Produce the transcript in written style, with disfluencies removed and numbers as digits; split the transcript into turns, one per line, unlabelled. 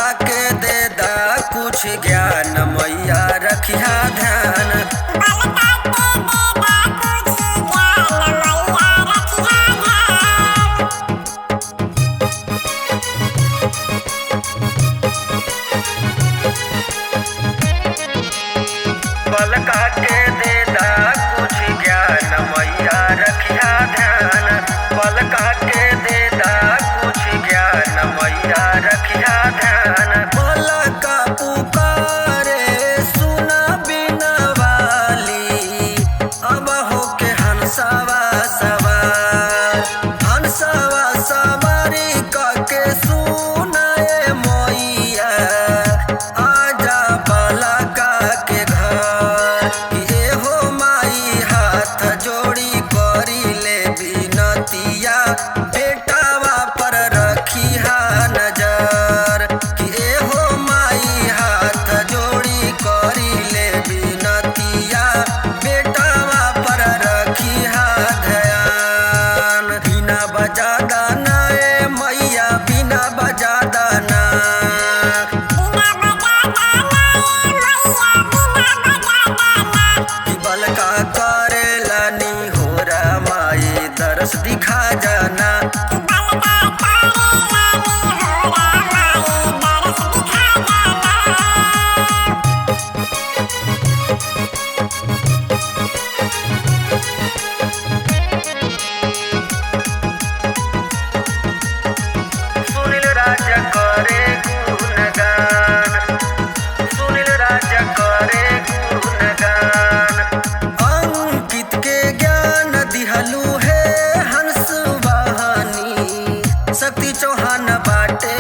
बलका के दे दा कुछ ज्ञान मैया रखिया ध्यान। बलका के दे दा कुछ ज्ञान मैया रखिया ध्यान। बलका के दे दा कुछ ज्ञान मैया रखिया ध्यान। बलका पुकारे सुना बिना वाली अब हो के हंसवा सवार। हंसवा सवारी के सुनाए मैया आजा बलका के घर। ये हो माई हाथ जोड़ी करी ले बिनतिया बेटावा पर रखिया नजर। ये हो माई हाथ जोड़ी करी ले बिनतिया बेटावा पर रखिया ध्यान। बिना बजा दाना ए मैया बिना बजा दाना। बलका करेला नी होरा माई दरस दिखा जाना। सुनील राजा करे गुणगान। सुनील राजा करे गुणगान। अंकित के ज्ञान दिहलू है हंस वाहनी। शक्ति चौहान बाटे